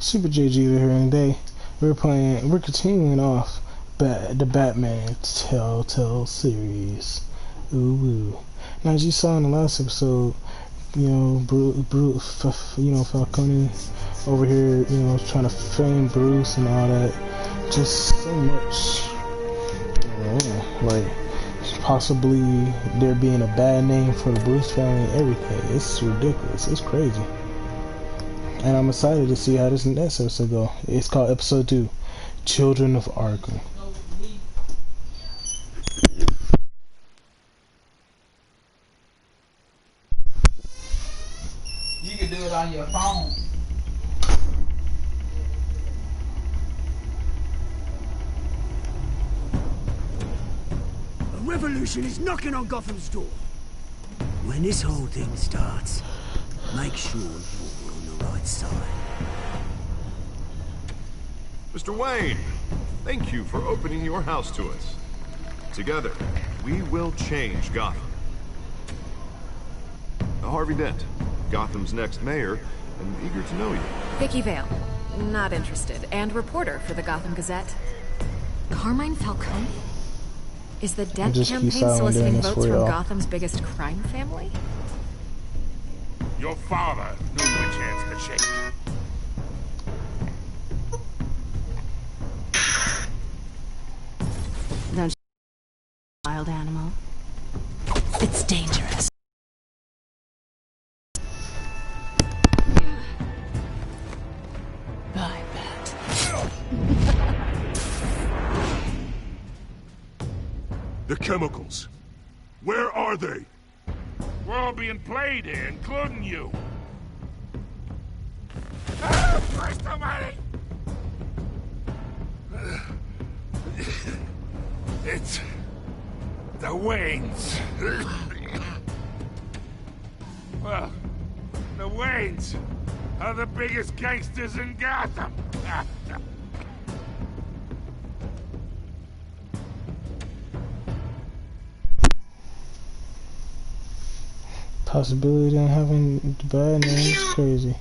Super JG here, and today we're continuing off the Batman Telltale series. Ooh. Now, as you saw in the last episode, Falcone over here, trying to frame Bruce and all that. Just so much, like possibly there being a bad name for the Bruce family and everything. It's ridiculous. It's crazy. And I'm excited to see how this next episode go. It's called Episode 2, Children of Arkham. You can do it on your phone. A revolution is knocking on Gotham's door. When this whole thing starts, make sure you're on the right side. Mr. Wayne, thank you for opening your house to us. Together, we will change Gotham. Harvey Dent, Gotham's next mayor, and eager to know you. Vicky Vale, not interested, and reporter for the Gotham Gazette. Carmine Falcone? Is the Dent campaign soliciting votes from Gotham's biggest crime family? Your father knew which hands to shake. Don't you, wild animal? It's dangerous. I bet. The chemicals. Where are they? We're all being played here, including you. Ah, Christ almighty! It's the Waynes. Well, the Waynes are the biggest gangsters in Gotham. Possibility of having the bad name is crazy.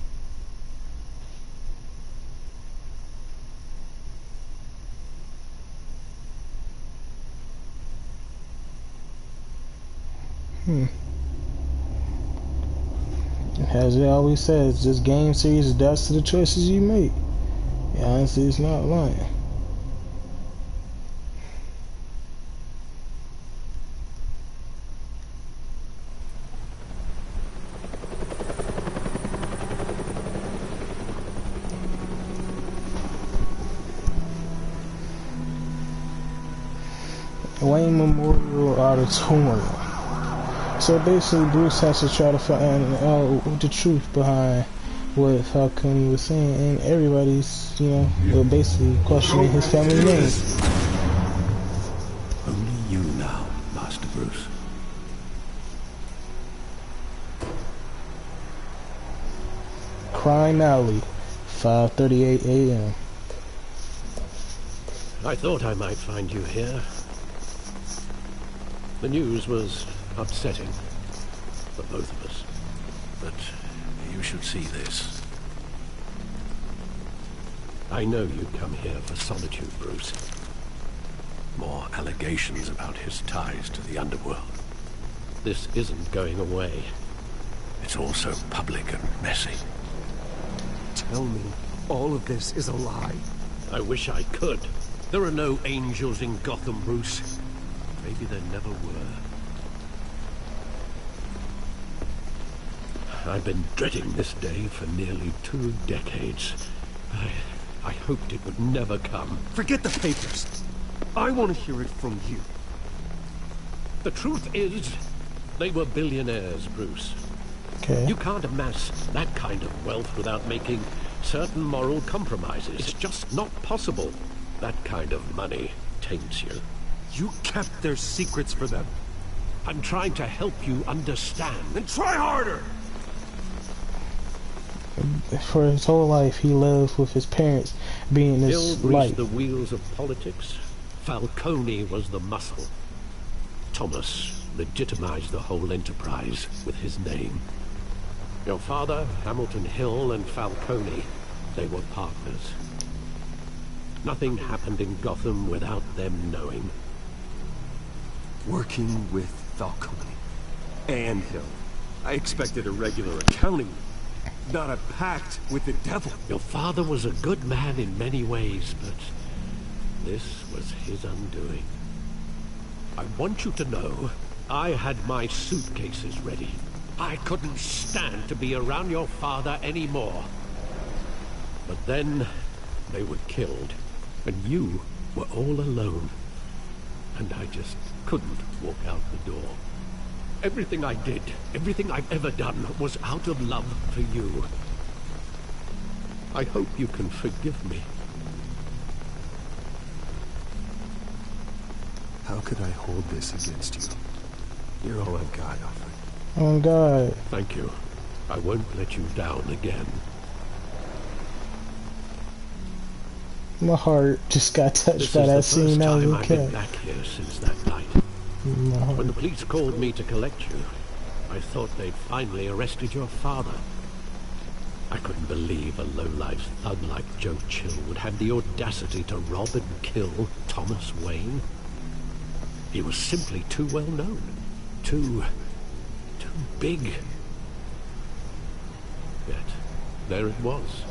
As it always says, this game series adapts to the choices you make. Yeah, honestly, it's not lying. Wayne Memorial Auditorium. So basically, Bruce has to try to find out the truth behind what Falcone was saying, and everybody's, basically questioning his family name. Only you now, Master Bruce. Crime Alley, 5:38 a.m. I thought I might find you here. The news was upsetting for both of us. But you should see this. I know you'd come here for solitude, Bruce. More allegations about his ties to the underworld. This isn't going away. It's all so public and messy. Tell me all of this is a lie. I wish I could. There are no angels in Gotham, Bruce. Maybe there never were. I've been dreading this day for nearly 2 decades. I hoped it would never come. Forget the papers. I want to hear it from you. The truth is, they were billionaires, Bruce. Okay. You can't amass that kind of wealth without making certain moral compromises. It's just not possible. That kind of money taints you. You kept their secrets for them. I'm trying to help you understand. Then try harder! For his whole life, he lived with his parents being Bill his greased life. the wheels of politics. Falcone was the muscle. Thomas legitimized the whole enterprise with his name. Your father, Hamilton Hill, and Falcone they were partners. Nothing happened in Gotham without them knowing. Working with Falcone and Hill. I expected a regular accounting, not a pact with the devil. Your father was a good man in many ways, but this was his undoing. I want you to know, I had my suitcases ready. I couldn't stand to be around your father anymore. But then, they were killed, and you were all alone. And I just couldn't walk out the door. Everything I did, everything I've ever done, was out of love for you. I hope you can forgive me. How could I hold this against you? You're all I've got, Alfred. Oh God. Thank you. I won't let you down again. My heart just got touched by that scene. That was okay. I've been back here since that night. When the police called me to collect you, I thought they'd finally arrested your father. I couldn't believe a low-life thug like Joe Chill would have the audacity to rob and kill Thomas Wayne. He was simply too well known. Too big. Yet, there it was.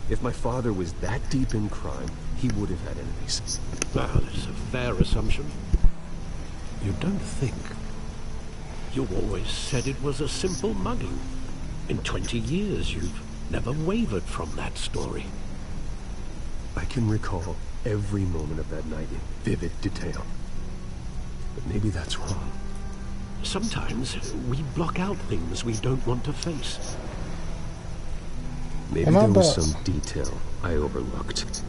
If my father was that deep in crime, he would have had enemies. Well, it's a fair assumption. You don't think? You always said it was a simple mugging. In 20 years, you've never wavered from that story. I can recall every moment of that night in vivid detail. But maybe that's wrong. Sometimes we block out things we don't want to face. Maybe there was some detail I overlooked.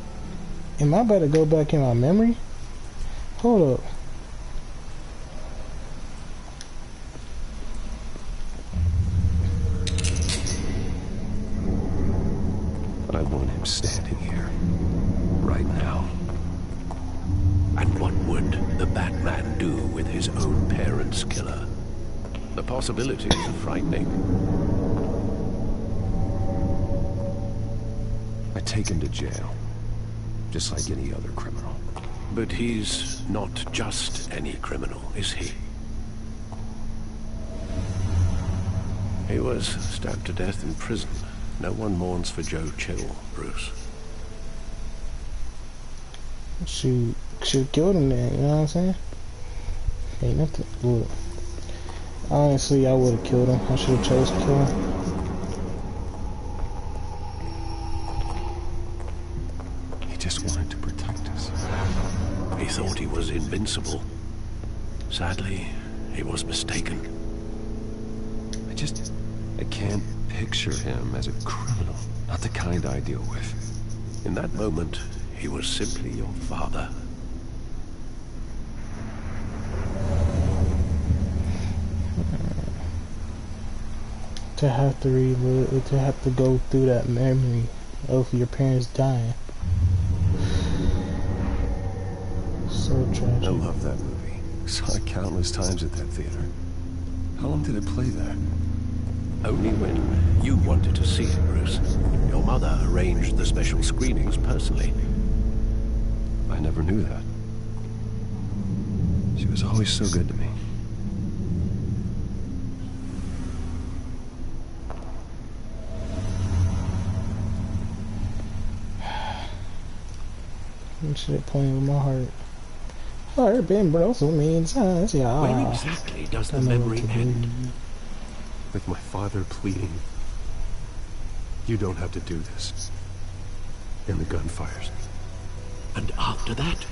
Am I about to go back in my memory? Hold up. I want him standing here, right now. And what would the Batman do with his own parents' killer? The possibilities are frightening. I take him to jail, just like any other criminal. But he's not just any criminal, is he? He was stabbed to death in prison. No one mourns for Joe Chill, Bruce. Should have killed him then, you know what I'm saying? Ain't nothing. Look. Honestly, I would have killed him. I should have chose to kill him. He just wanted to protect us. He thought he was invincible. Sadly, he was mistaken. I can't picture him as a criminal. Not the kind I deal with. In that moment, he was simply your father. To have to relive, to have to go through that memory of your parents dying. So tragic. I love that movie. Saw it countless times at that theater. How long did it play there? Only when you wanted to see it, Bruce. Your mother arranged the special screenings personally. I never knew that. She was always so good to me. Shit playing with my heart. Heart been broke so many times, yeah. Where exactly does the memory end? With my father pleading, "You don't have to do this." And the gun fires. And after that?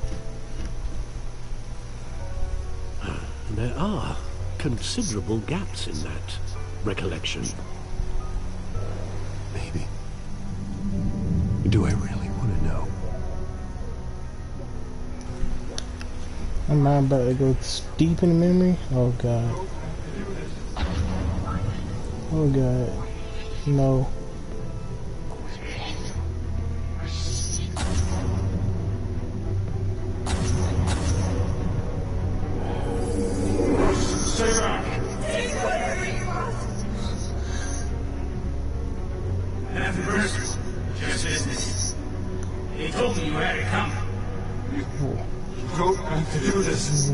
There are considerable gaps in that recollection. Maybe. Do I really want to know? Am I about to go deep in the memory? Oh God. Oh God. No. Stay back! That's Bruce. Just listening. He told me you had it coming. You don't have to do this.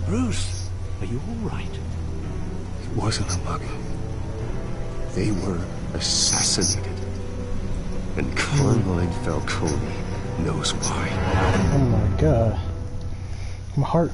Bruce, are you all right? It wasn't a bug. They were assassinated. And Carmine Falcone knows why. Oh my god. My heart.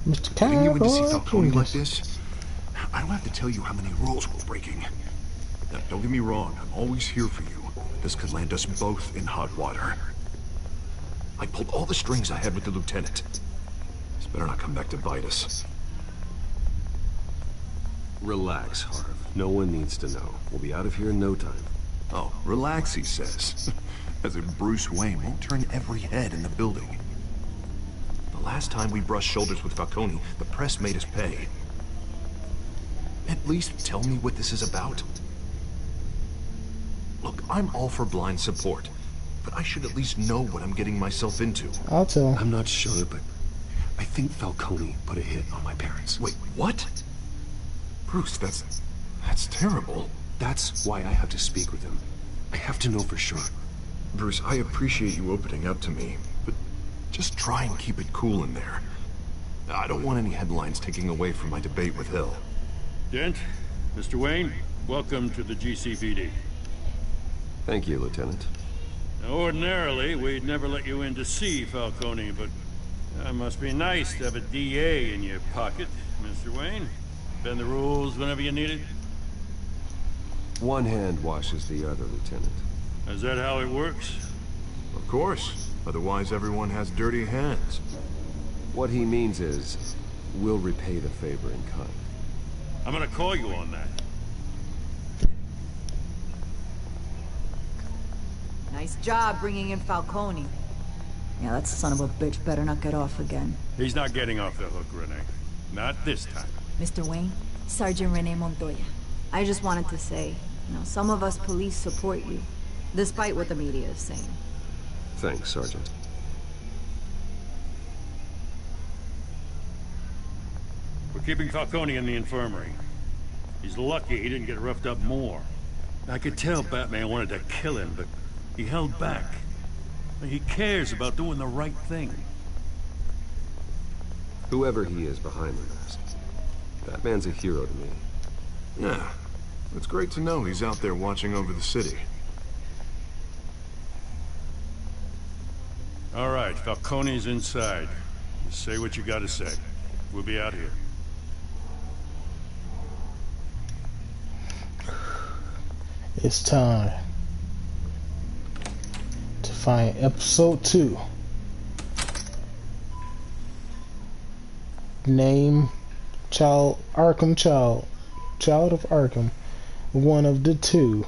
Mr. Getting you in to see Cowboy, Falcone like please. this? I don't have to tell you how many rules we're breaking. Now, don't get me wrong, I'm always here for you. This could land us both in hot water. I pulled all the strings I had with the lieutenant. This better not come back to bite us. Relax, Harv. No one needs to know. We'll be out of here in no time. Oh, relax, he says. As if Bruce Wayne won't turn every head in the building. The last time we brushed shoulders with Falcone, the press made us pay. At least tell me what this is about. Look, I'm all for blind support, but I should at least know what I'm getting myself into. I'll tell him. I'm not sure, but I think Falcone put a hit on my parents. Wait, what? Bruce, that's terrible. That's why I have to speak with him. I have to know for sure. Bruce, I appreciate you opening up to me, but just try and keep it cool in there. I don't want any headlines taking away from my debate with Hill. Dent, Mr. Wayne, welcome to the GCPD. Thank you, Lieutenant. Now, ordinarily, we'd never let you in to see Falcone, but it must be nice to have a DA in your pocket, Mr. Wayne. Bend the rules whenever you need it. One hand washes the other, Lieutenant. Is that how it works? Of course. Otherwise, everyone has dirty hands. What he means is, we'll repay the favor in kind. I'm gonna call you on that. Nice job bringing in Falcone. Yeah, that son of a bitch better not get off again. He's not getting off the hook, Renee. Not this time. Mr. Wayne, Sergeant Renee Montoya. I just wanted to say, some of us police support you, despite what the media is saying. Thanks, Sergeant. We're keeping Falcone in the infirmary. He's lucky he didn't get roughed up more. I could tell Batman wanted to kill him, but he held back. He cares about doing the right thing. Whoever he is behind the mask, that man's a hero to me. Yeah, it's great to know he's out there watching over the city. All right, Falcone's inside. Just say what you gotta say. We'll be out here. It's time to find episode 2. Name child Arkham child of Arkham, one of the two.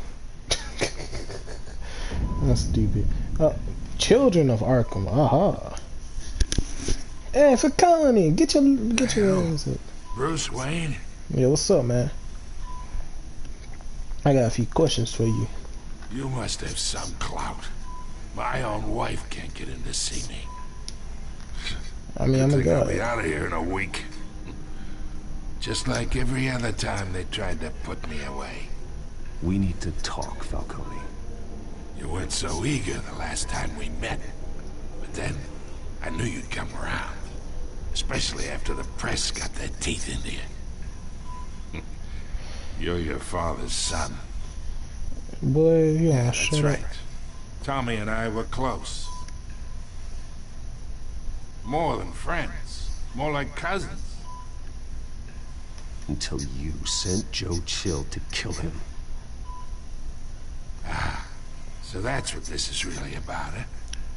That's stupid. Children of Arkham. Aha. Hey, Falcone, get your ass up. Bruce Wayne? Yeah, what's up, man? I got a few questions for you. You must have some clout. My own wife can't get in to see me. I mean, I'm a god. I'll be out of here in a week. Just like every other time they tried to put me away. We need to talk, Falcone. You weren't so eager the last time we met. But then, I knew you'd come around. Especially after the press got their teeth into you. You're your father's son. Boy, yeah, that's shut right. up. Tommy and I were close. More than friends. More like cousins. Until you sent Joe Chill to kill him. Ah, so that's what this is really about, eh?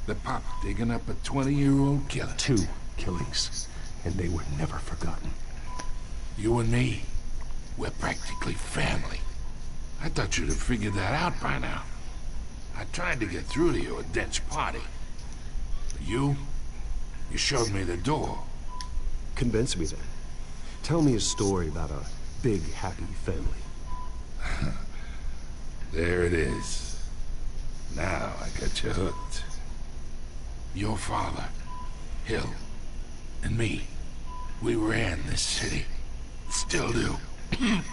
The pup digging up a 20-year-old killer. 2 killings, and they were never forgotten. You and me, we're practically family. I thought you'd have figured that out by now. I tried to get through to you at Dent's party. But you showed me the door. Convince me then. Tell me a story about a big, happy family. There it is. Now I got you hooked. Your father, Hill, and me, we ran this city. Still do. God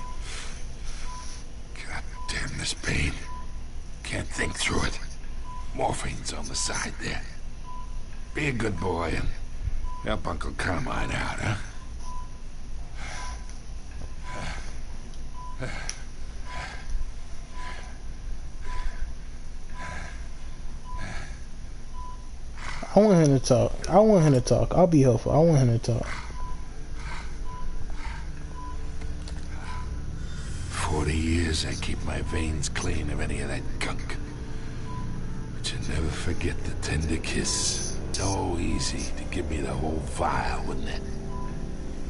damn this pain. Can't think through it. Morphine's on the side there. Be a good boy and help Uncle Carmine out, huh? I want him to talk. I want him to talk. I'll be helpful. I want him to talk. 40 years I keep my veins clean of any of that gunk. But you never forget the tender kiss. So easy to give me the whole vial, wouldn't it?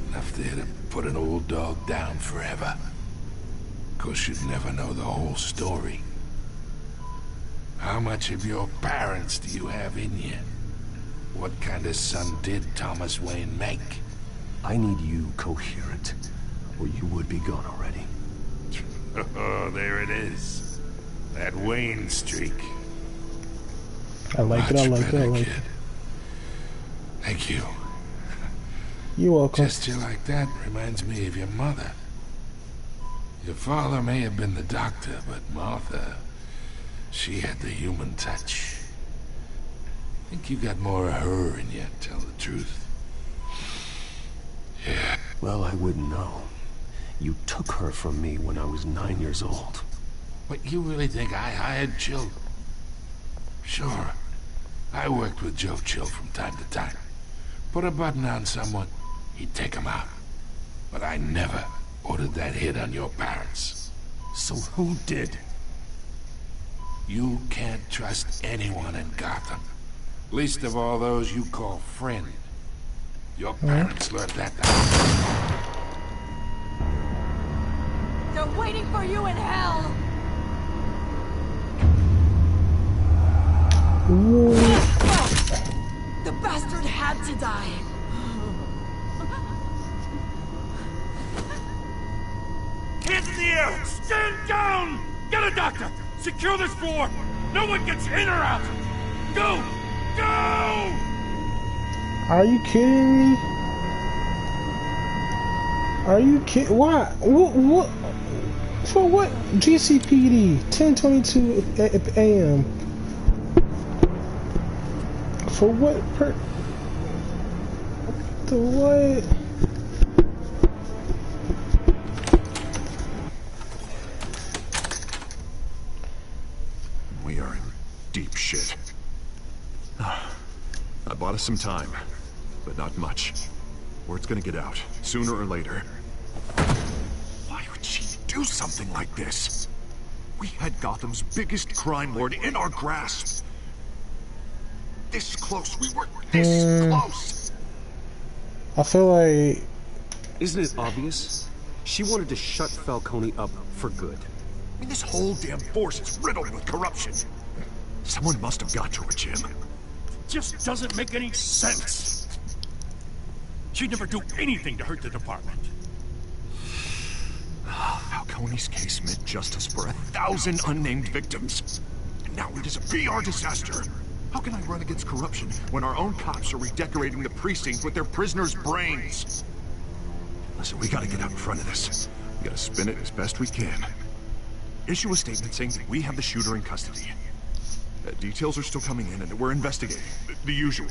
Enough there to put an old dog down forever. Of course, you'd never know the whole story. How much of your parents do you have in you? What kind of son did Thomas Wayne make? I need you coherent, or you would be gone already. Oh, there it is. That Wayne streak. I like it, I like it, I like it. Thank you. You're welcome. Gesture like that reminds me of your mother. Your father may have been the doctor, but Martha, she had the human touch. I think you got more of her in you, to tell the truth. Yeah. Well, I wouldn't know. You took her from me when I was 9 years old. But you really think I hired Chill? Sure. I worked with Joe Chill from time to time. Put a button on someone, he'd take him out. But I never ordered that hit on your parents. So who did? You can't trust anyone in Gotham. Least of all those you call friend. Your parents learned that the They're waiting for you in hell! The bastard had to die. Hands in the air! Stand down! Get a doctor! Secure this floor! No one gets in or out! Go! Go! Are you kidding me? Are you kidding? Why? What? For what? GCPD 10:22 a.m. For what? The what? We are in deep shit. I bought us some time, but not much. Word's gonna get out, sooner or later. Why would she do something like this? We had Gotham's biggest crime lord in our grasp. This close, we were this close! I feel like... Isn't it obvious? She wanted to shut Falcone up for good. I mean, this whole damn force is riddled with corruption. Someone must have got to her, Jim. Just doesn't make any sense. She'd never do anything to hurt the department. Falcone's case meant justice for 1,000 unnamed victims. And now it is a PR disaster. How can I run against corruption when our own cops are redecorating the precinct with their prisoners' brains? Listen, we gotta get out in front of this. We gotta spin it as best we can. Issue a statement saying that we have the shooter in custody. Details are still coming in and that we're investigating. The usual.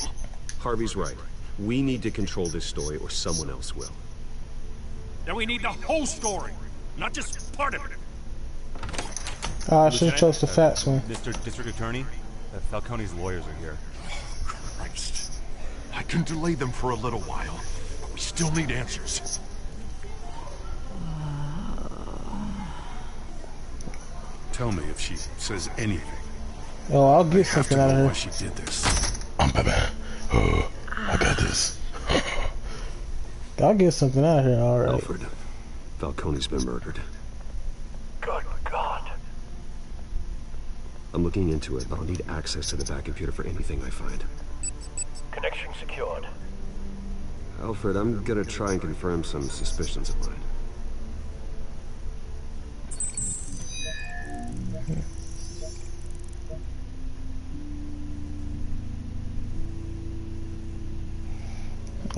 Harvey's right. We need to control this story or someone else will. Then we need the whole story, not just part of it. I should have chose the facts one. Mr. District Attorney, Falcone's lawyers are here. Oh, Christ. I can delay them for a little while, but we still need answers. Tell me if she says anything. Oh, I'll get something out of her. Why she did this. I'm Batman. Oh, I got this. I'll get something out of here, alright. Alfred, Falcone's been murdered. Good God. I'm looking into it, but I'll need access to the back computer for anything I find. Connection secured. Alfred, I'm gonna try and confirm some suspicions of mine.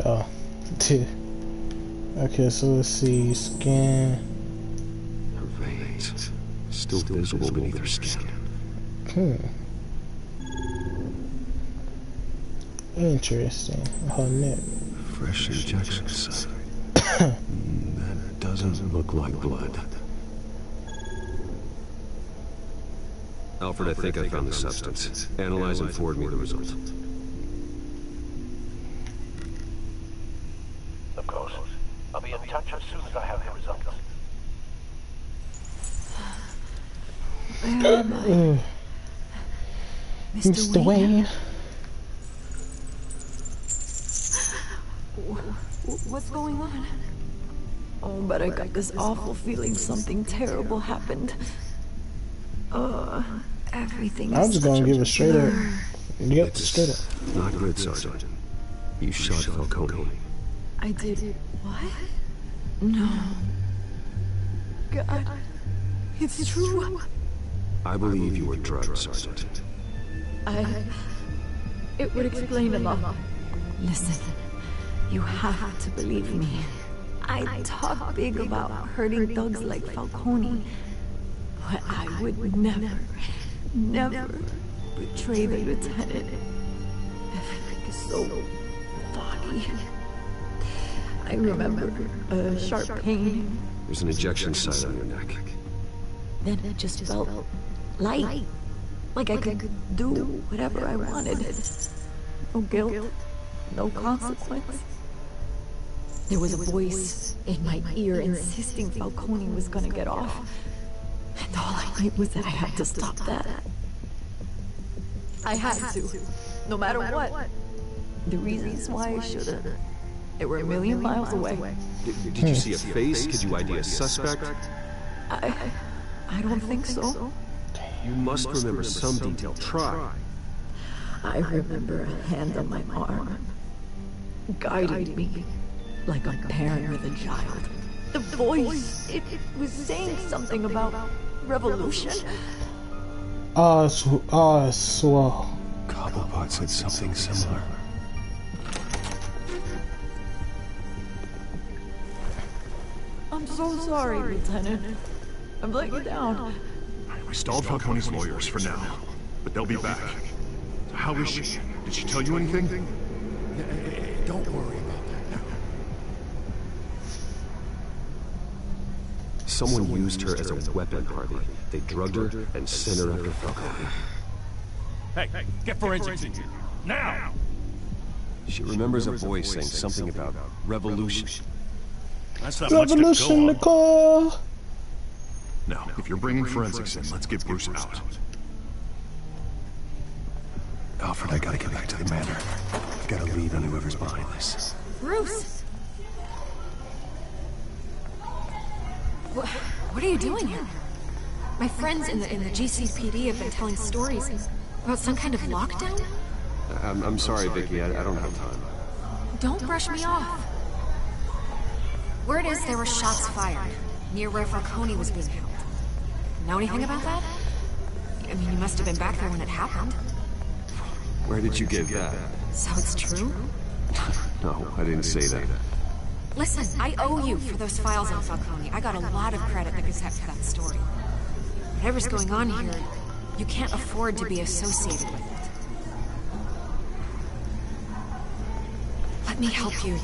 Oh, okay, so let's see, scan. Her veins, still visible beneath her skin. Interesting. Her neck. Fresh injection site. That doesn't look like blood. Alfred, I think I found the substance. Analyze and forward me the result. Of course. I'll be in touch as soon as I have the results. Where am I? Mr. Wayne. What's going on? Oh, but I got this awful feeling something terrible happened. Everything I'm is just gonna give it straight up. Yep, It's straight up. Not good, Sergeant. You shot Falcone. I did. What? No. God. It's true. I believe you were drugged, Sergeant. It would explain a lot. Listen, you have to believe me. I talk big about hurting thugs like Falcone, but I would never betray the lieutenant. Everything is so foggy. I remember a sharp pain. There's an ejection site on your neck. Then it just felt light. Like I could do whatever I wanted. No guilt, no consequence. There was a voice in my ear insisting Falcone was gonna get off. And all I knew was that I had to stop that. I had to, no matter what. The reasons why I should've, they were a million miles away. Did you see a face? Could you ID a suspect? I don't think so. You must remember some detail. Try. I remember a hand on my arm, guiding me like a parent with a child. The voice, it was saying something about revolution. Swell. Cobblepot said something similar. I'm so sorry, Lieutenant. I'm letting you down. We stalled Falcone's lawyers for now, but they'll be back. So how is she? Did she tell you anything? Don't worry about that now. Someone used her as a weapon, Harvey. They drugged her and sent her after Falcone. Hey, get forensics in here. Now! She remembers a voice saying something about revolution. That's not much to Revolution, go on. Nicole. Now, if you're bringing forensics in, let's get Bruce out. Alfred, I gotta get back to the manor. I gotta lead on whoever's behind this. Bruce! What are you doing here? My friends in the GCPD have been telling stories about some kind of lockdown? I'm sorry, Vicky. I don't have time. Don't brush me off. Word is there were shots fired near where Falcone was being held. Know anything about that? I mean, you must have been back there when it happened. Where did you get that? So it's true? No, I didn't say that. Listen, I owe you for those files on Falcone. I got a lot of credit in the Gazette for that story. Whatever's going on here, you can't afford to be associated with it. Let me help you.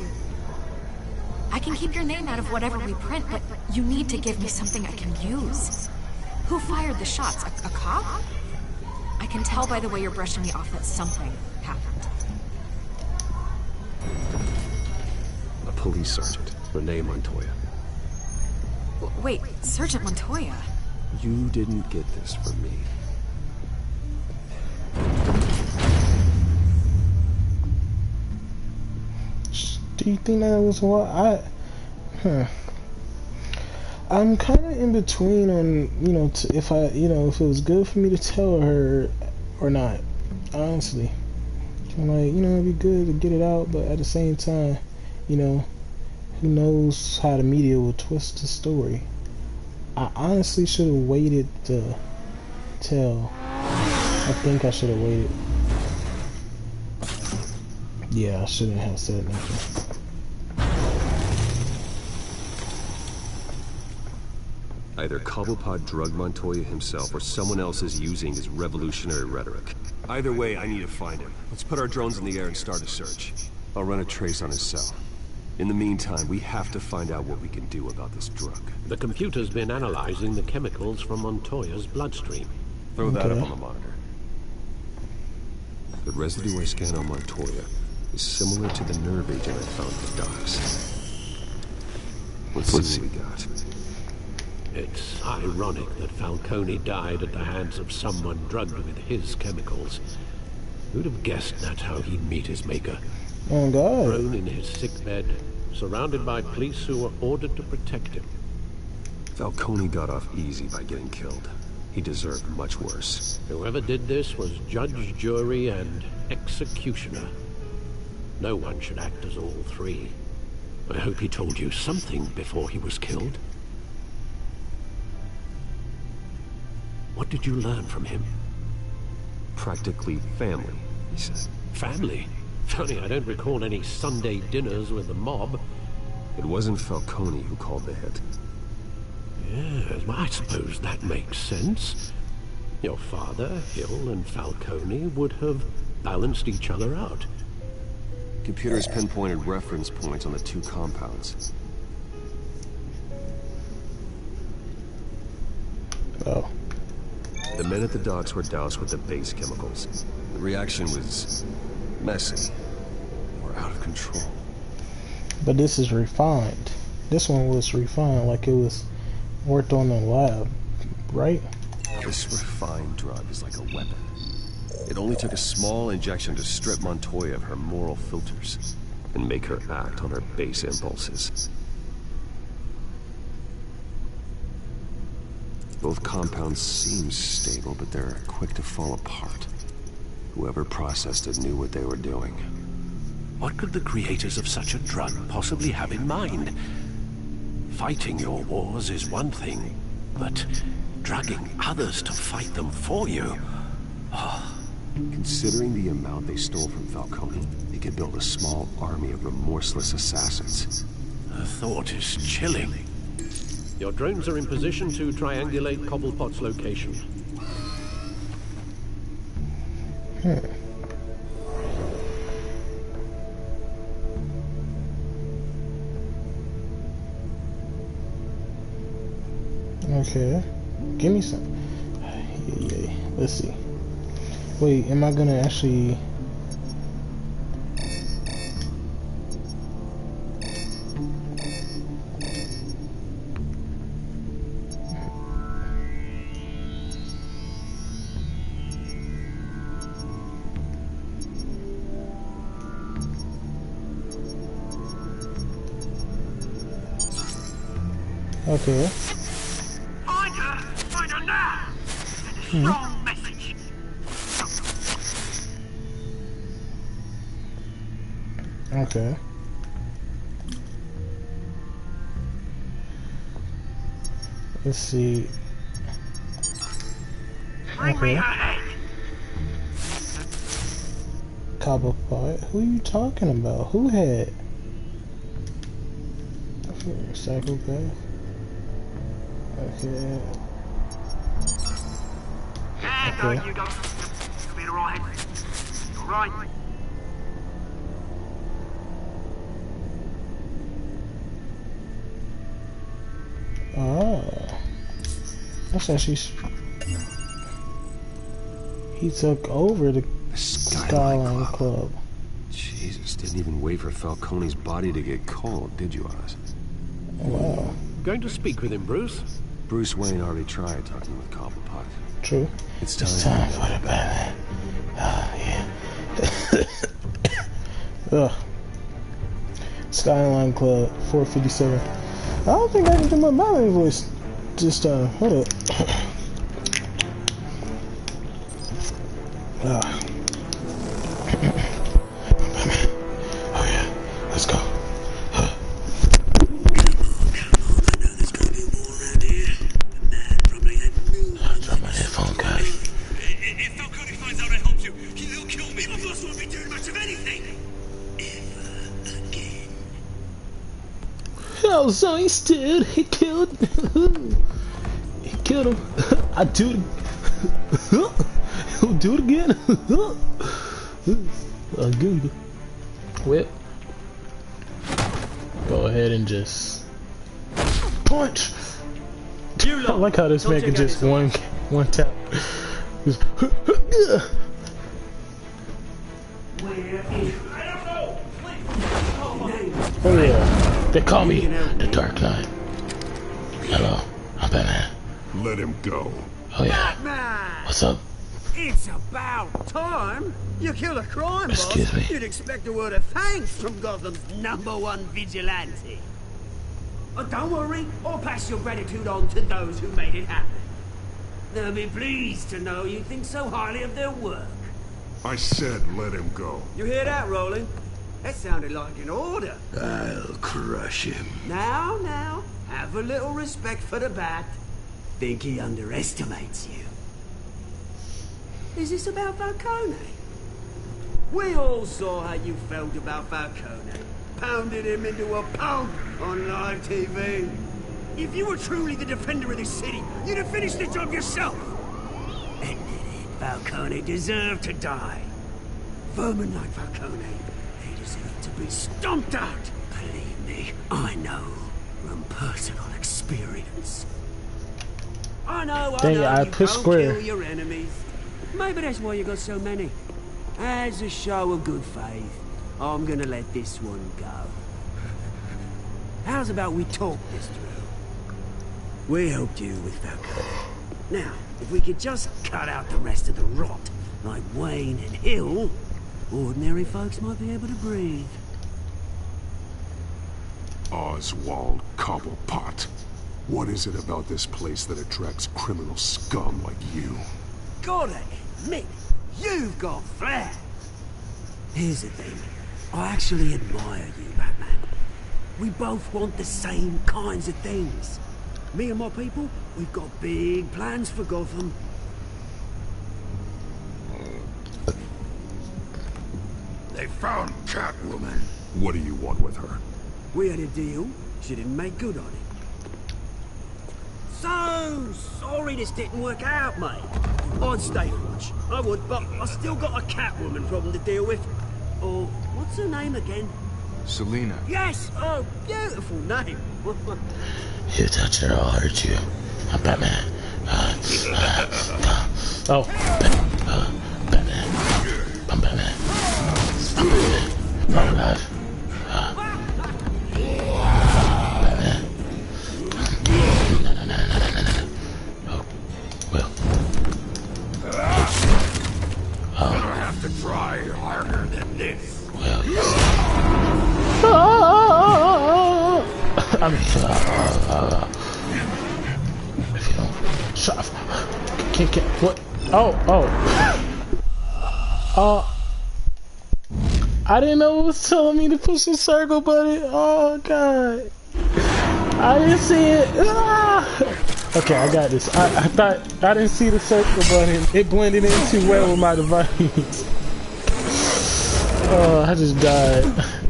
I can keep your name out of whatever we print, but you need to give me something I can use. Who fired the shots? A cop? I can tell by the way you're brushing me off that something happened. A police sergeant, Renee Montoya. Wait, Sergeant Montoya? You didn't get this from me. Do you think that was what I'm kind of in between on, you know, if it was good for me to tell her or not. Honestly, I'm like, you know, it'd be good to get it out, but at the same time, you know, who knows how the media will twist the story. I honestly should have waited to tell. I think I should have waited. Yeah, I shouldn't have said nothing. Either Cobblepot drugged Montoya himself or someone else is using his revolutionary rhetoric. Either way, I need to find him. Let's put our drones in the air and start a search. I'll run a trace on his cell. In the meantime, we have to find out what we can do about this drug. The computer's been analyzing the chemicals from Montoya's bloodstream. Throw that up on the monitor. The residue I scanned on Montoya is similar to the nerve agent I found at the docks. Let's see what we got. It's ironic that Falcone died at the hands of someone drugged with his chemicals. Who'd have guessed that's how he'd meet his maker? Oh God. Thrown in his sickbed, surrounded by police who were ordered to protect him. Falcone got off easy by getting killed. He deserved much worse. Whoever did this was judge, jury, and executioner. No one should act as all three. I hope he told you something before he was killed. What did you learn from him? Practically family, he said. Family? Funny, I don't recall any Sunday dinners with the mob. It wasn't Falcone who called the hit. Yes, well, I suppose that makes sense. Your father, Hill, and Falcone would have balanced each other out. Computers pinpointed reference points on the two compounds. Oh. The men at the docks were doused with the base chemicals. The reaction was messy, or out of control. But this is refined. This one was refined, like it was worked on in the lab, right? This refined drug is like a weapon. It only took a small injection to strip Montoya of her moral filters and make her act on her base impulses. Both compounds seem stable, but they're quick to fall apart. Whoever processed it knew what they were doing. What could the creators of such a drug possibly have in mind? Fighting your wars is one thing, but drugging others to fight them for you? Oh. Considering the amount they stole from Falcone, they could build a small army of remorseless assassins. The thought is chilling. Your drones are in position to triangulate Cobblepot's location. Okay. Give me some. Yeah. Let's see. Wait, am I gonna actually... Okay. Find her now! Send a strong message. Okay. Let's see. Bring me her head. Cobblepot. Who are you talking about? Who had? Psychopath. Okay. Yeah, Okay. no, you don't. You'll be alright. Alright. Oh. That's actually... He took over the Skyline Club. Jesus, didn't even wait for Falcone's body to get cold, did you, Oz? Wow. Going to speak with him, Bruce? Bruce Wayne already tried talking with Cobblepot. True. It's time for the Batman. Yeah. Ugh. Skyline Club, 457. I don't think I can do my Batman voice this time. Hold up. Oh yeah, let's go. Drop my headphone, guys. If Falcone finds out I helped you, he'll kill me. My boss won't be doing much of anything. Ever again. Oh, so he stood. He killed. He killed him. I do it. He'll do it again. Again. Whip. Go ahead and just punch. I like how this man can just one tap. Just oh yeah, they call me the Dark Knight. Hello, I'm Batman. Let him go. Oh yeah. Batman! What's up? It's about time. You killed a crime boss. Excuse me. You'd expect a word of thanks from Gotham's #1 vigilante. But don't worry, I'll pass your gratitude on to those who made it happen. They'll be pleased to know you think so highly of their work. I said let him go. You hear that, Roland? That sounded like an order. I'll crush him. Now, have a little respect for the Bat. Think he underestimates you. Is this about Falcone? We all saw how you felt about Falcone. Pounded him into a pulp on live TV. If you were truly the defender of this city, you'd have finished the job yourself. Admit it, Falcone deserved to die. Vermin like Falcone, they deserve to be stomped out. Believe me, I know from personal experience. I know, Dang it, I you pushed don't square. kill your enemies. Maybe that's why you got so many. As a show of good faith, I'm gonna let this one go. How's about we talk this through? We helped you with Falcone. Now, if we could just cut out the rest of the rot, like Wayne and Hill, ordinary folks might be able to breathe. Oswald Cobblepot. What is it about this place that attracts criminal scum like you? Gotta admit, you've got flair. Here's the thing. I actually admire you, Batman. We both want the same kinds of things. Me and my people, we've got big plans for Gotham. They found Catwoman. What do you want with her? We had a deal. She didn't make good on it. So sorry this didn't work out, mate. I'd stay watch. I would, but I still got a Catwoman problem to deal with. Oh, what's her name again? Selina. Yes! Oh, beautiful name. You touch her, I'll hurt you. I'm Batman. Batman. I'm Batman. I'm Batman. I'm alive. Batman. No. Oh, well. You'll have to try harder than this. Well, yes. I mean, if you don't shut up. Can't, what? I didn't know it was telling me to push the circle button. Oh, God. I didn't see it. Okay, I got this. I thought, I didn't see the circle button. It blended in too well with my device. I just died.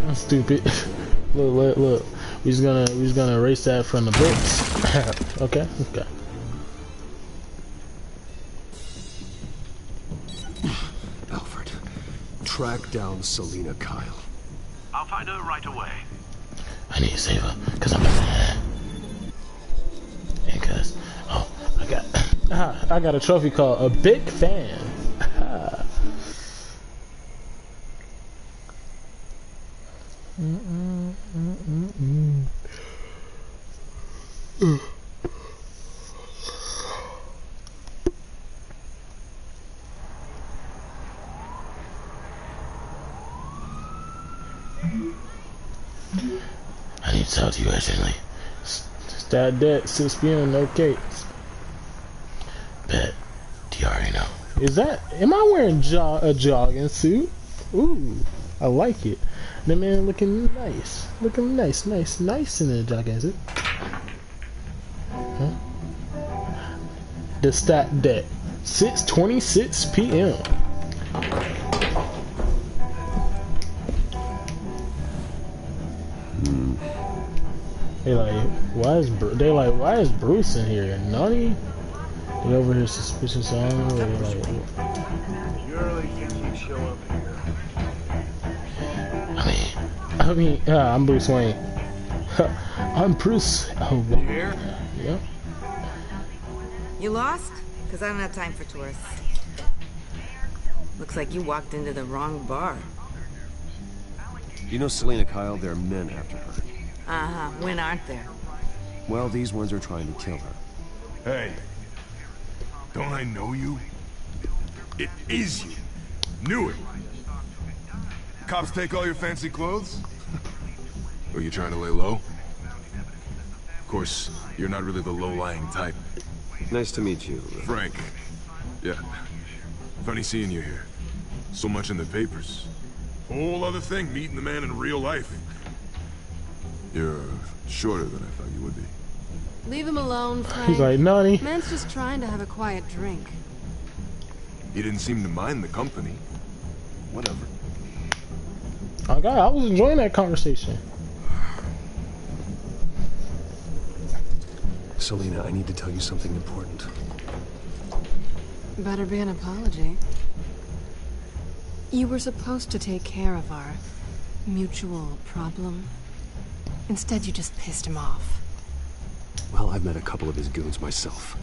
I'm stupid. Look. We're just gonna erase that from the books. Okay. Alfred, track down Selina Kyle. I'll find her right away. I need to save her, cause I'm a fan. And cause, I got a trophy called a big fan. I need to talk to you urgently. Stat debt, 6 p.m. No cakes. Bet. Do you already know? Am I wearing a jogging suit? Ooh, I like it. The man looking nice. Nice in the jogging suit. Huh? The stat debt, 6:26 p.m. Why is Bruce in here? Nutty? They over here suspicious on him, or they like... Surely think he'd show up here. I mean, I'm Bruce Wayne. I'm Bruce. Oh, You here? Yeah. You lost? Because I don't have time for tourists. Looks like you walked into the wrong bar. You know Selina Kyle? There are men after her. Uh-huh. When aren't there? Well, these ones are trying to kill her. Hey, don't I know you? It is you. Knew it. Cops take all your fancy clothes? Or you trying to lay low? Of course, you're not really the low-lying type. Nice to meet you. Frank. Yeah. Funny seeing you here. So much in the papers. Whole other thing, meeting the man in real life. You're shorter than I thought you would be. Leave him alone, Frank. He's like, Nani. Man's just trying to have a quiet drink. You didn't seem to mind the company. Whatever. Oh God, I was enjoying that conversation. Selina, I need to tell you something important. Better be an apology. You were supposed to take care of our mutual problem. Instead, you just pissed him off. Well, I've met a couple of his goons myself.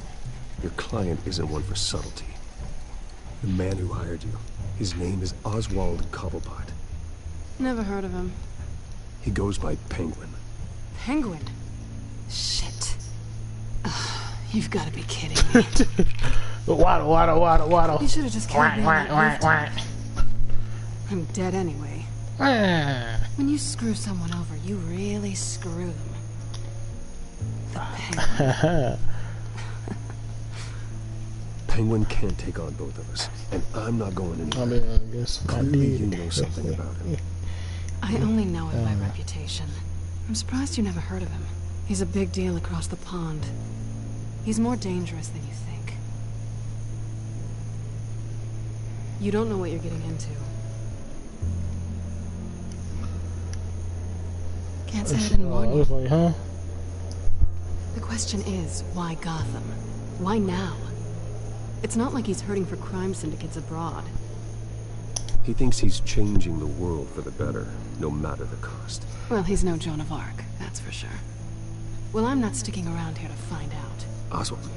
Your client isn't one for subtlety. The man who hired you, his name is Oswald Cobblepot. Never heard of him. He goes by Penguin. Penguin? Shit. Ugh, you've got to be kidding me. Waddle. You should have just killed me on that rooftop. I'm dead anyway. When you screw someone over, you really screw them. The Penguin. Penguin can't take on both of us, and I'm not going anywhere. I mean, I guess Clearly you know something about him. I only know him by reputation. I'm surprised you never heard of him. He's a big deal across the pond. He's more dangerous than you think. You don't know what you're getting into. Can't say I didn't warn you. I was like, huh? The question is, why Gotham? Why now? It's not like he's hurting for crime syndicates abroad. He thinks he's changing the world for the better, no matter the cost. Well, he's no Joan of Arc, that's for sure. Well, I'm not sticking around here to find out. Oswald,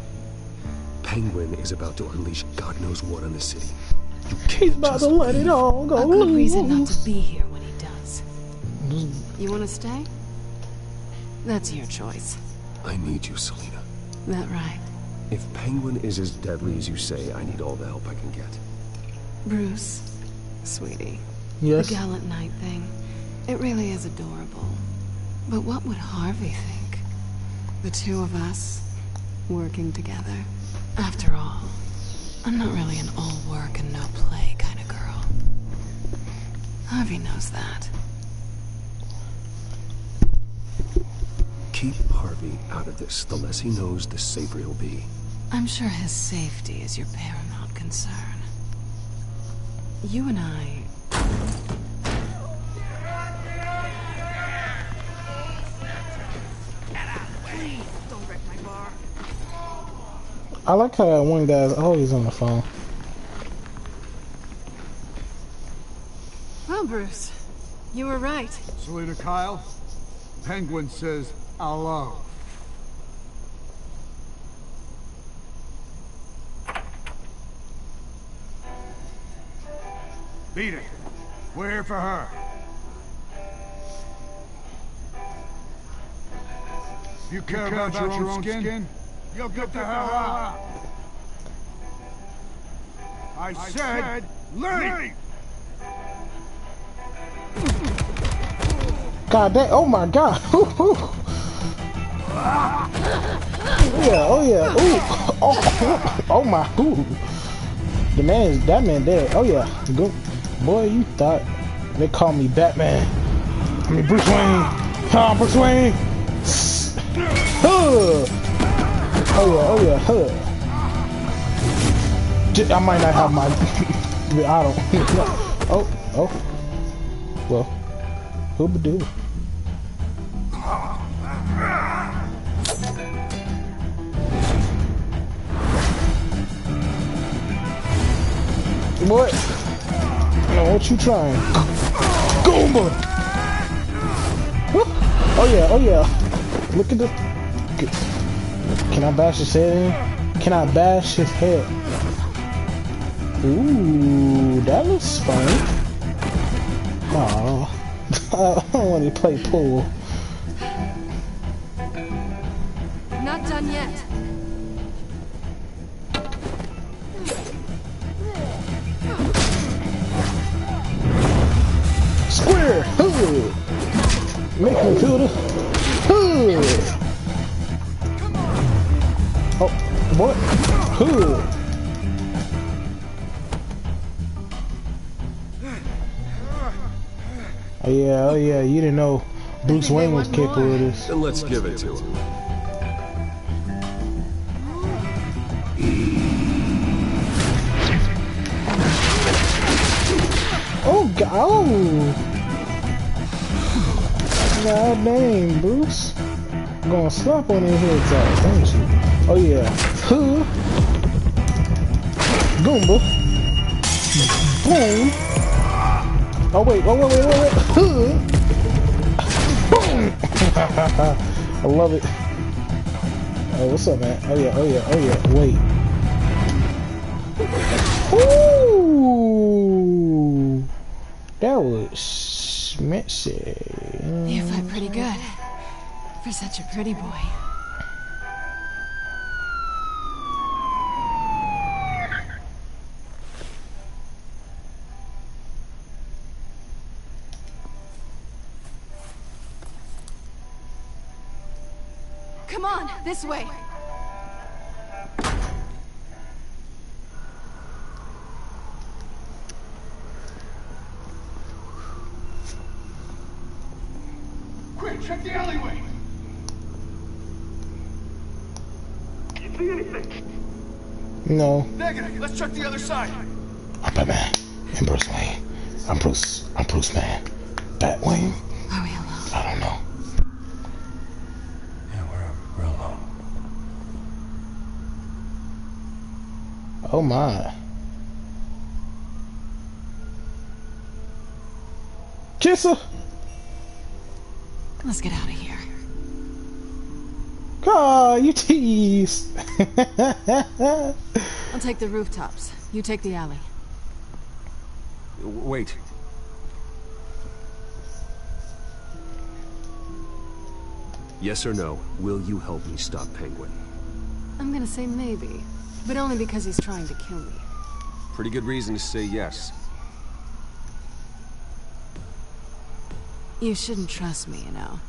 Penguin is about to unleash God knows what on the city. He's about to let it all go. A good reason not to be here when he does. You want to stay? That's your choice. I need you, Selina. That right? If Penguin is as deadly as you say, I need all the help I can get. Bruce, sweetie. Yes? The gallant knight thing. It really is adorable. But what would Harvey think? The two of us, working together. After all, I'm not really an all work and no play kind of girl. Harvey knows that. Keep Harvey out of this. The less he knows, the safer he'll be. I'm sure his safety is your paramount concern. You and I... I like how that one guy's always on the phone. Well, Bruce, you were right. Selena Kyle, Penguin says hello. Beat it. We're here for her. If you care about your own skin, you'll get the hell out. I said, leave! God damn! Oh my God! Oh yeah! Oh yeah! Ooh! Oh my! Ooh! That man dead. Oh yeah! Go, boy! You thought they call me Batman? I mean Bruce Wayne. Bruce Wayne. Oh yeah! Oh yeah! I might not have my. I don't. Oh. Well, who would do? What? No, what you trying? Goomba! Oh yeah! Look at this. Can I bash his head in? Can I bash his head? Ooh, that looks fun. Oh, I don't want to play pool. Not done yet. Square! Make me feel the. Oh, what? Oh yeah, you didn't know Bruce Wayne was capable of this. Then let's give it to him. Oh God! Oh. God dang, Bruce. I'm gonna slap on their heads out, ain't you? Oh yeah. Goomba. Boom. Oh wait. Boom. I love it. Oh, what's up, man? Oh yeah. Wait. Ooh. That was smashy. You fight pretty good. For such a pretty boy. Come on, this way. Quick, check the alleyway. You see anything? No. Negative. Let's check the other side. I'm Batman. I'm Bruce Wayne. I'm Bruce Man. Batwayne? Are we alone? I don't know. Yeah, we're alone. Oh my. Kiss her. Let's get out of here. God, you tease. I'll take the rooftops. You take the alley. Wait. Yes or no, will you help me stop Penguin? I'm gonna say maybe, but only because he's trying to kill me. Pretty good reason to say yes. You shouldn't trust me, you know.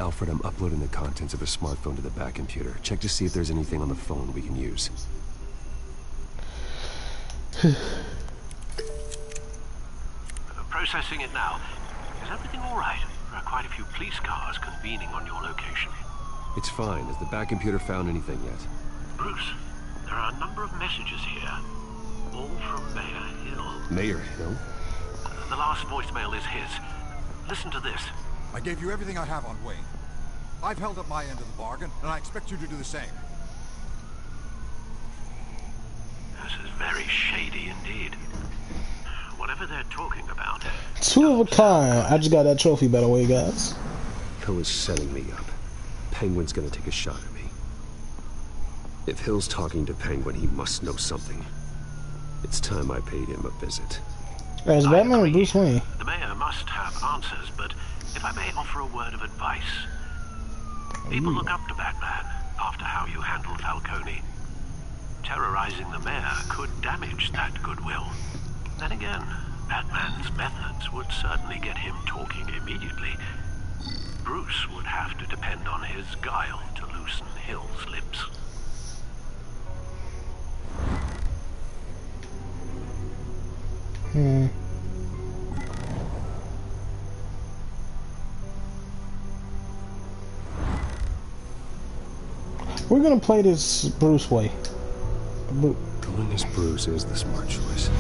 Alfred, I'm uploading the contents of a smartphone to the back computer. Check to see if there's anything on the phone we can use. Processing it now. Is everything all right? There are quite a few police cars convening on your location. It's fine. Has the back computer found anything yet? Bruce, there are a number of messages here. All from Mayor Hill. Mayor Hill? The last voicemail is his. Listen to this. I gave you everything I have on Wayne. I've held up my end of the bargain, and I expect you to do the same. This is very shady indeed. Whatever they're talking about. Two of a kind. I just got that trophy, by the way, guys. Hill is setting me up. Penguin's gonna take a shot at me. If Hill's talking to Penguin, he must know something. It's time I paid him a visit. Is Batman or Bruce Wayne? The mayor must have answers, but if I may offer a word of advice. People look up to Batman after how you handled Falcone. Terrorizing the mayor could damage that goodwill. Then again, Batman's methods would certainly get him talking immediately. Bruce would have to depend on his guile to loosen Hill's lips. We're gonna play this Bruce way. Going as Bruce is the smart choice.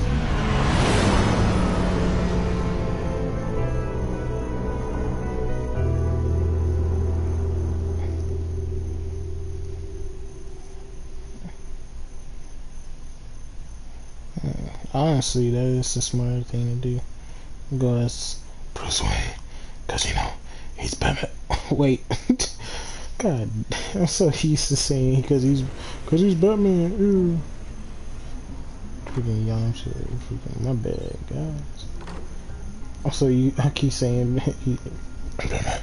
Honestly, that is the smart thing to do. Go as Bruce Wayne, cause you know he's Batman. Wait, God, I'm so used to saying cause he's Batman. Ew. Freaking young shit. Freaking my bad, guys. Also, I keep saying Batman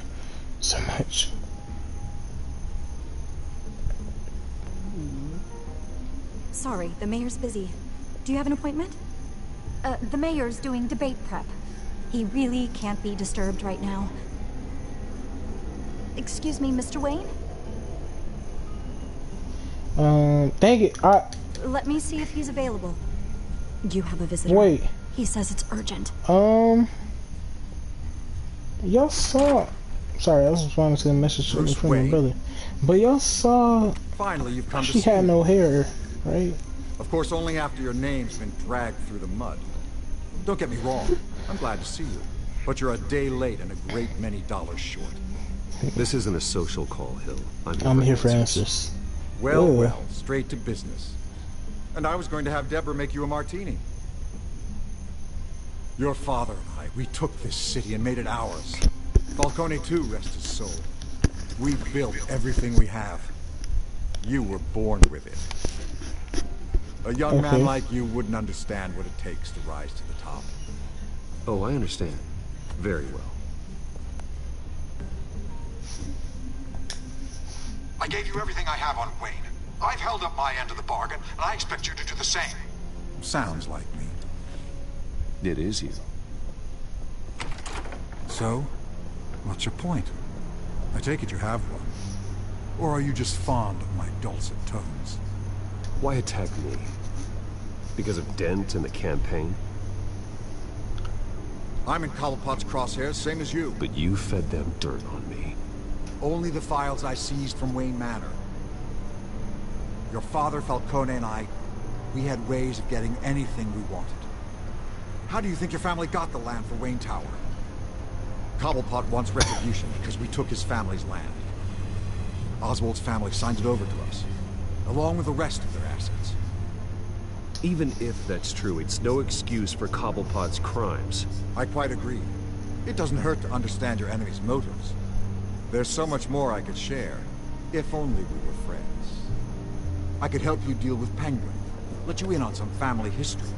so much. Sorry, the mayor's busy. Do you have an appointment? The mayor's doing debate prep. He really can't be disturbed right now. Excuse me, Mr. Wayne? Dang it. Let me see if he's available. You have a visitor. Wait. He says it's urgent. Y'all saw... Sorry, I was responding to a message from my brother. But y'all saw... Finally, you've come to she see had me. no hair, right? Of course, only after your name's been dragged through the mud. Don't get me wrong. I'm glad to see you. But you're a day late and a great many dollars short. This isn't a social call, Hill. I'm here for answers. Well, well, straight to business. And I was going to have Deborah make you a martini. Your father and I, we took this city and made it ours. Falcone 2, rest his soul. We built everything we have. You were born with it. A young man like you wouldn't understand what it takes to rise to the top. Oh, I understand. Very well. I gave you everything I have on Wayne. I've held up my end of the bargain, and I expect you to do the same. Sounds like me. It is you. So, what's your point? I take it you have one. Or are you just fond of my dulcet tones? Why attack me? Because of Dent and the campaign? I'm in Cobblepot's crosshairs, same as you. But you fed them dirt on me. Only the files I seized from Wayne Manor. Your father, Falcone, and I, we had ways of getting anything we wanted. How do you think your family got the land for Wayne Tower? Cobblepot wants retribution because we took his family's land. Oswald's family signed it over to us, along with the rest of their assets. Even if that's true, it's no excuse for Cobblepot's crimes. I quite agree. It doesn't hurt to understand your enemy's motives. There's so much more I could share, if only we were friends. I could help you deal with Penguin, let you in on some family history.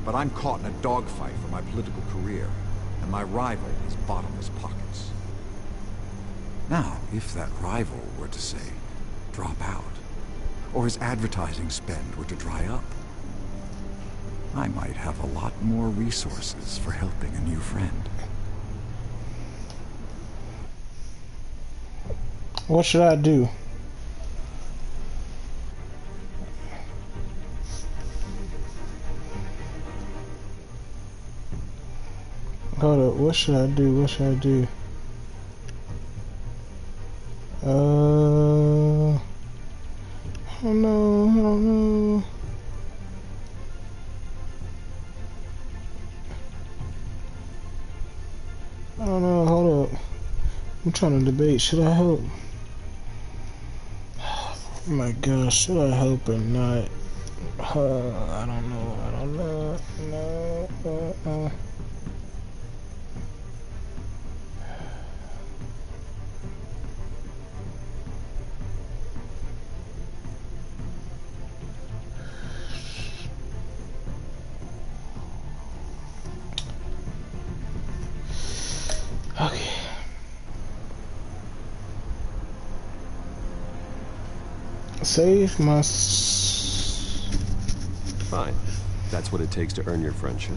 But I'm caught in a dogfight for my political career, and my rival has bottomless pockets. Now, if that rival were to say, drop out, or his advertising spend were to dry up, I might have a lot more resources for helping a new friend. What should I do? Hold up, what should I do? What should I do? I don't know. trying to debate, should I help? Oh my gosh, should I help or not? I don't know. No. Okay. Save my... Fine. That's what it takes to earn your friendship.